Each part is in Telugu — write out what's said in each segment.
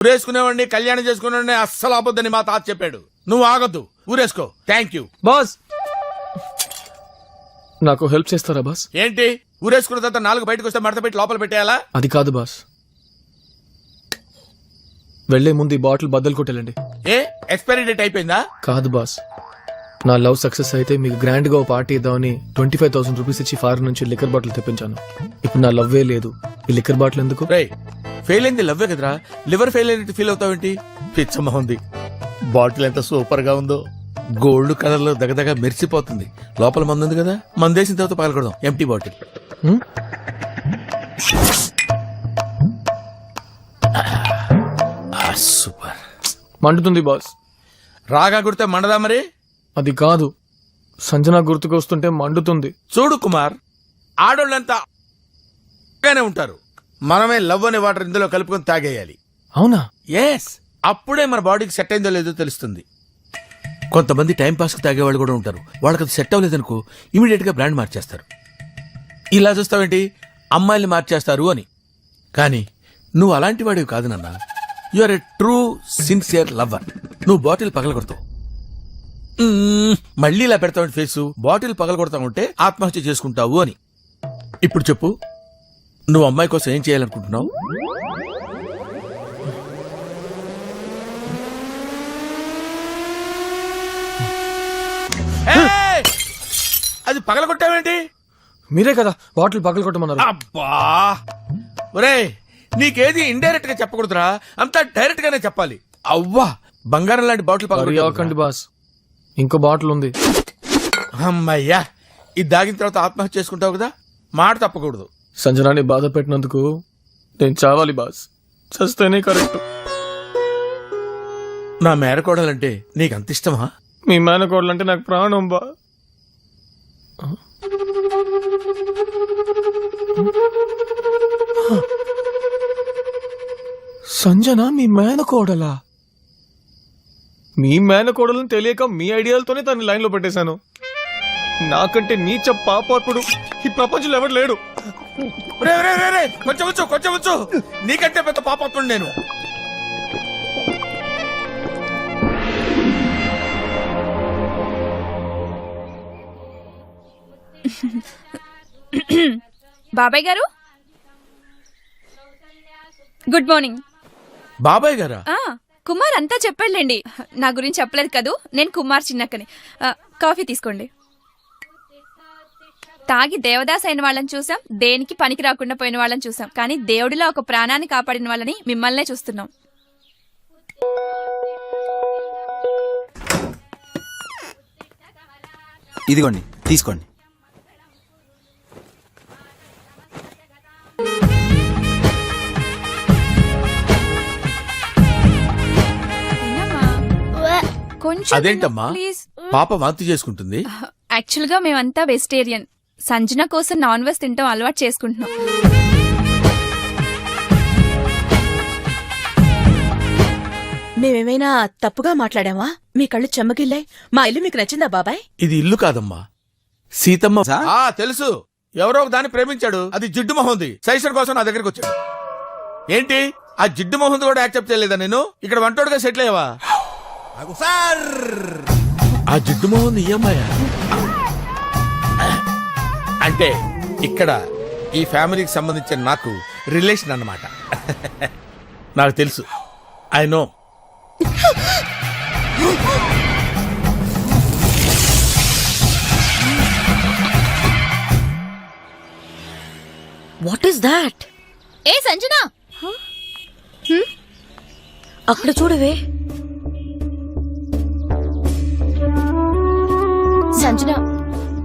ఊరేసుకునేవాడిని కళ్యాణం చేసుకునేవాడిని అస్సలు ఆపొద్దని మా తాత చెప్పాడు. నువ్వు ఆగొద్దు, ఊరేసుకో. Thank you boss. నాకు హెల్ప్ చేస్తారా బాస్? ఏంటి ఊరేసుకున్న తర్వాత 4 బయటకు వస్తే మడత పెట్టి లోపల పెట్టేయాలా? అది కాదు బాస్, వెళ్లే ముందు ఈ బాటిల్ బద్దలు కొట్టేలండి. ఏ ఎక్స్పైరీ డేట్ అయిపోయిందా? కాదు బాస్, నా లవ్ సక్సెస్ అయితే మీకు గ్రాండ్ గా పార్టీ ఇద్దామని 25,000 రూపీస్ ఇచ్చి ఫారెన్ నుంచి లిక్కర్ బాటిల్ తెప్పించాను. ఇప్పుడు నా లవ్వే లేదు, ఈ లిక్కర్ బాటిల్ ఎందుకు? రే ఫెయిల్ అయింది లవ్వే కదరా, లివర్ ఫెయిల్ అయినట్టు ఫీల్ అవుతావేంటి? పిచ్చమ్మ ఉంది. బాటిల్ ఎంత సూపర్ గా ఉందో, గోల్డ్ కలర్ లో దగదగా మెరిసిపోతుంది. లోపల మందు ఉంది కదా, మందేసిన తర్వాత పగలకూడదాం. Empty bottle. సూపర్. మండుతుంది బాస్. రాగా గుడితే మండదా మరి? అది కాదు, సంజన గుర్తుకు వస్తుంటే మండుతుంది. చూడు కుమార్, ఆడోళ్ళంతా ఉంటారు. మనమే లవ్ అనే వాటర్ ఇందులో కలుపుకొని తాగేయాలి. అవునా? ఎస్, అప్పుడే మన బాడీకి సెట్ అయిందో లేదో తెలుస్తుంది. కొంతమంది టైం పాస్ కి తాగేవాళ్ళు కూడా ఉంటారు. వాళ్ళకి అది సెట్ అవ్వలేదనుకో ఇమీడియట్ గా బ్రాండ్ మార్చేస్తారు. ఇలా చూస్తావేంటి, అమ్మాయిల్ని మార్చేస్తారు అని. కానీ నువ్వు అలాంటి వాడివి కాదు నాన్న. You are a true sincere lover. నువ్వు బాటిల్ పగలగొడతావు. మళ్ళీ ఇలా పెడతావు ఫేసు. బాటిల్ పగలగొడతా ఉంటే ఆత్మహత్య చేసుకుంటావు అని. ఇప్పుడు చెప్పు, నువ్వు అమ్మాయి కోసం ఏం చేయాలనుకుంటున్నావు? అది పగలగొట్టావేంటి? మీరే కదా బాటిల్ పగలు కొట్టమన్నారు. అబ్బా ఒరే, నీకేది ఇండైరెక్ట్ గా చెప్పకూడదురా, అంతా డైరెక్ట్ గానే చెప్పాలి. అవ్వా, బంగారం లాంటి బాటిల్ పగలకండి బాస్, ఇంకో బాటిల్ ఉంది. అమ్మయ్యా, ఇది దాగిన తర్వాత ఆత్మహత్య చేసుకుంటావు కదా, మాట తప్పకూడదు. సంజనాన్ని బాధ పెట్టినందుకు నేను చావాలి బాస్, చస్తేనే కరెక్ట్. నా మేనకోడలంటే నీకు అంత ఇష్టమా? మీ మేనకోడలంటే నాకు ప్రాణం బా. సంజన మీ మేనకోడలా? మీ మేనకోడలను తెలియక మీ ఐడియాలతోనే తన లైన్ లో పెట్టేశాను. నాకంటే నీచ పాపాత్ముడు ఈ ప్రపంచంలో ఎవరు లేడు. కొంచెం వచ్చు, నీకంటే పెద్ద పాపాత్ముడు నేను. బాబాయ్ గారు గుడ్ మార్నింగ్. బాబాయ్ గారా? కుమార్ అంతా చెప్పాడులేండి, నా గురించి చెప్పలేదు కదూ. నేను కుమార్ చిన్నక్కని. కాఫీ తీసుకోండి. తాగి దేవదాస్ అయిన వాళ్ళని చూసాం, దేనికి పనికి రాకుండా పోయిన వాళ్ళని చూసాం, కానీ దేవుడిలో ఒక ప్రాణాన్ని కాపాడిన వాళ్ళని మిమ్మల్నే చూస్తున్నాం. ఇదిగోండి తీసుకోండి. అదేంటమ్మా, పాప వాంతి చేసుకుంటుంది? యాక్చువల్ గా మేమంతా వెజిటేరియన్. సంజన కోసం నాన్ వెజ్ తింటాం అలవాటు చేసుకుంటున్నాం. మేమేమైనా తప్పుగా మాట్లాడామా? మీ కళ్ళు చెమ్మగిల్లాయి. మా ఇల్లు మీకు నచ్చిందా బాబాయ్? ఇది ఇల్లు కాదమ్మా, సీతమ్మ. తెలుసు, ఎవరో ఒక దాన్ని ప్రేమించాడు, అది జిడ్డు మొహంది. సైషన్ కోసం నా దగ్గరికి వచ్చాడు. ఏంటి ఆ జిడ్డు మొహంది కూడా యాక్సెప్ట్ చేయలేదా? నేను ఇక్కడ వంటోడుగా సెటిల్ అయ్యావా? ఆ జిడ్డు మొహంది ఈ అమ్మాయా? అంటే ఇక్కడ ఈ ఫ్యామిలీకి సంబంధించిన నాకు రిలేషన్ అన్నమాట. నాకు తెలుసు, I know. What is that? ఏ సంజన, అక్కడ చూడవే. సంజన,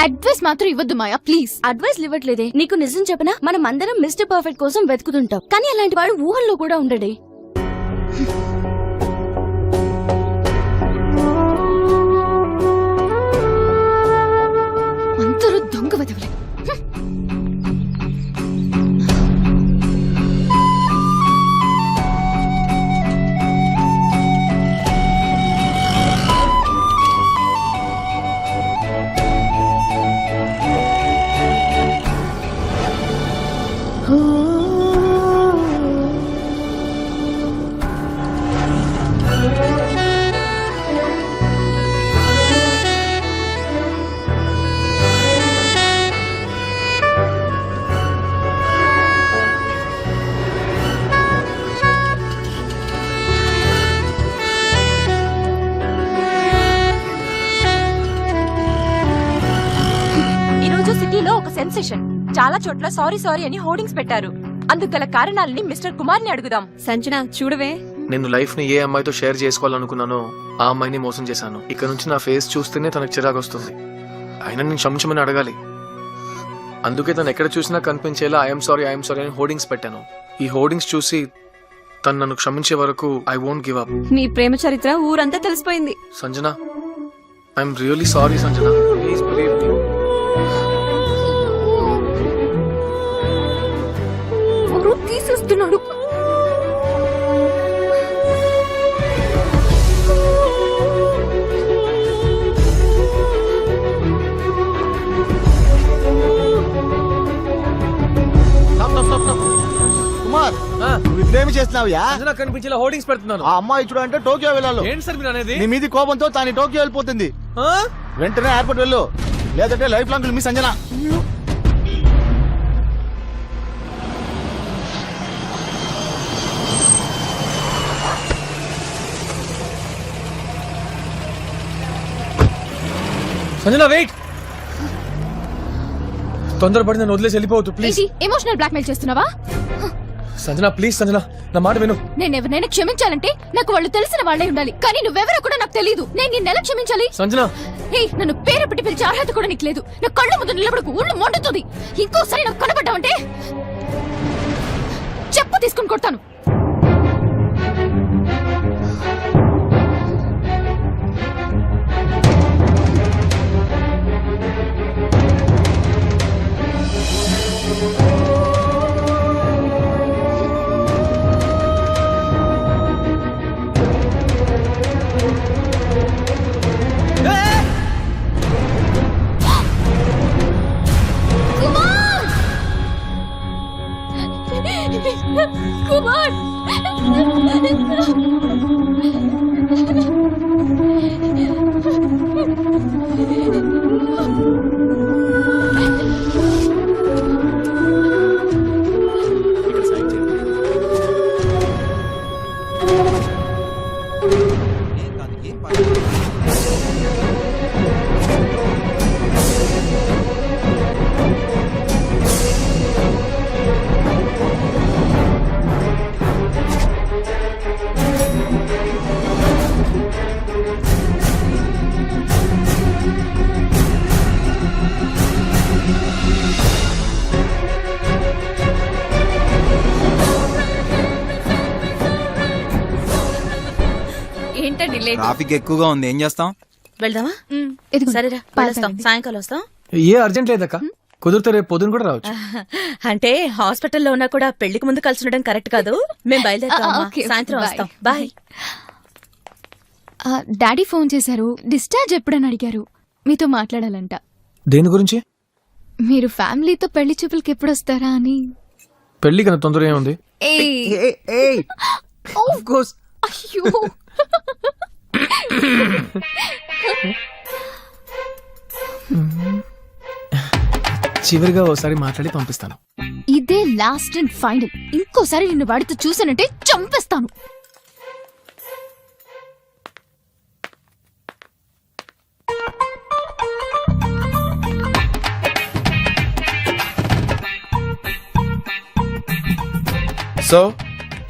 అడ్వైస్ మాత్రం ఇవ్వద్దు మాయా, ప్లీజ్. అడ్వైస్ ఇవ్వట్లేదే, నీకు నిజం చెప్పనా? మనం అందరం మిస్టర్ పర్ఫెక్ట్ కోసం వెతుకుతుంటాం, కానీ అలాంటి వాడు ఊహల్లో కూడా ఉండడే. అందరూ దొంగ వెదవలే. స్టేషన్ చాలా చోట్ల సారీ సారీ అని హోర్డింగ్స్ పెట్టారు. అందుకు గల కారణాలని మిస్టర్ కుమార్ ని అడుగుదాం. సంజన చూడవే, నేను లైఫ్ ని ఏ అమ్మాయితో షేర్ చేసుకోవాలనుకున్నానో ఆ అమ్మాయిని మోసం చేశాను. ఇక్కడ నుంచి నా ఫేస్ చూస్తేనే తనకు చిరాకు వస్తుంది. అయినా నేను క్షమించమని అడగాలి. అందుకే తను ఎక్కడ చూసినా కనిపించేలా ఐఎమ్ సారీ అని హోర్డింగ్స్ పెట్టాను. ఈ హోర్డింగ్స్ చూసి తను నన్ను క్షమించే వరకు ఐ వోంట్ గివ్ అప్. నీ ప్రేమ చరిత్ర ఊరంతా తెలిసిపోయింది. Sanjana, I'm really sorry Sanjana, please believe me. తీసేస్తున్నాడు. కుమార్, నువ్వు ఇప్పుడేమి చేస్తున్నావుయా? సంజన కనిపించేలా హోర్డింగ్స్ పెడుతున్నాను. ఆ అమ్మాయి చూడు అంటే టోక్యో వెళ్ళాలి. ఏంటి సార్ మీరు అనేది? నీ మీది కోపంతో తాను టోక్యో వెళ్ళిపోతుంది. వెంటనే ఎయిర్పోర్ట్ వెళ్ళు, లేదంటే లైఫ్ లాంగ్ మీ సంజన. సంజన వెయిట్, తొందరపడి నన్ను వదిలేసి వెళ్ళిపోవద్దు ప్లీజ్. ఎమోషనల్ బ్లాక్మెయిల్ చేస్తున్నావా? సంజన ప్లీజ్, సంజన నా మాట విను. నేను ఎవరినైనా క్షమించాలంటే నాకు వాళ్ళు తెలిసిన వాళ్ళే ఉండాలి, కానీ నువ్వెవరో కూడా నాకు తెలియదు. నేను నిన్నెలా క్షమించాలి? సంజన, ఏయ్, నన్ను పేరు పెట్టి పిలిచే అర్హత కూడా నీకు లేదు. నా కళ్ళ ముందు నిలబడకు, ఊళ్ళు మండుతుంది. ఇంకోసారి నాకు కనబడ్డావంటే చెప్పు తీసుకుని కొడతాను. కుమార్, ఏంటండి లేట్? ట్రాఫిక్ ఎక్కువగా ఉంది, ఏం చేస్తాం? వెళ్దామా? ఇదిగో, సరేరా, పాలు వెళ్ళొస్తాం. తాగండి. సాయంకాలం వస్తాం. ఏ అర్జెంట్ లేదక్క, కుదిరితే రేపు పొద్దున కూడా రావచ్చు. అంటే హాస్పిటల్లో ఉన్నా కూడా పెళ్లికి ముందు కలిసి ఉండడం కరెక్ట్ కాదు. మేము బయలుదేరుతాం. ఓకే, సాయంత్రం బాయ్. వస్తాం. బాయ్. డాడీ ఫోన్ చేశారు, డిశ్చార్జ్ ఎప్పుడని అడిగారు. మీతో మాట్లాడాలంట. దేని గురించి? మీరు ఫ్యామిలీతో పెళ్లి చూపులకి ఎప్పుడు వస్తారా అని. పెళ్లి కన్నా తొందర ఏముంది? అయ్యో, చివరిగా ఓసారి మాట్లాడి పంపిస్తాను. ఇదే లాస్ట్ అండ్ ఫైనల్. ఇంకోసారి నిన్ను వాడితో చూసానంటే చంపేస్తాను. సో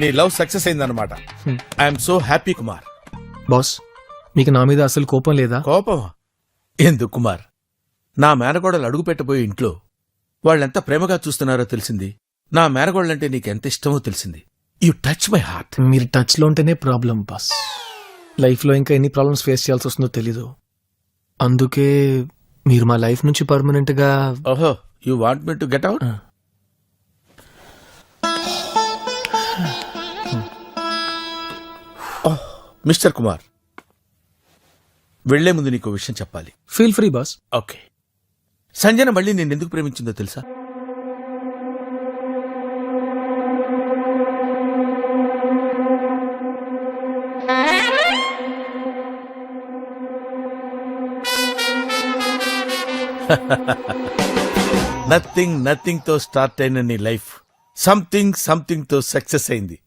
నీ లవ్ సక్సెస్ అయిందన్నమాట. I'm so happy Kumar. Boss, మీకు నా మీద అసలు కోపం లేదా? కోపమా? ఎందుకు కుమార్? నా మేనగోడలు అడుగు పెట్టబోయే ఇంట్లో వాళ్ళెంత ప్రేమగా చూస్తున్నారో తెలిసింది. నా మేనగోడలంటే నీకెంత ఇష్టమో తెలిసింది. You touch my heart. మీరు టచ్ లో ఉంటేనే ప్రాబ్లం బాస్. లైఫ్ లో ఇంకా ఎన్ని ప్రాబ్లమ్స్ ఫేస్ చేయాల్సి వస్తుందో తెలీదు. అందుకే మీరు మా లైఫ్ నుంచి పర్మనెంట్ గా. ఓహో, you want me to get out? Mister Kumar, వెళ్లే ముందు నీకు విషయం చెప్పాలి. Feel free bus. Okay. Sanjana మళ్ళీ నిన్నెందుకు ప్రేమించిందో తెలుసా? నథింగ్ తో స్టార్ట్ అయిన నీ లైఫ్ సంథింగ్ తో సక్సెస్ అయింది.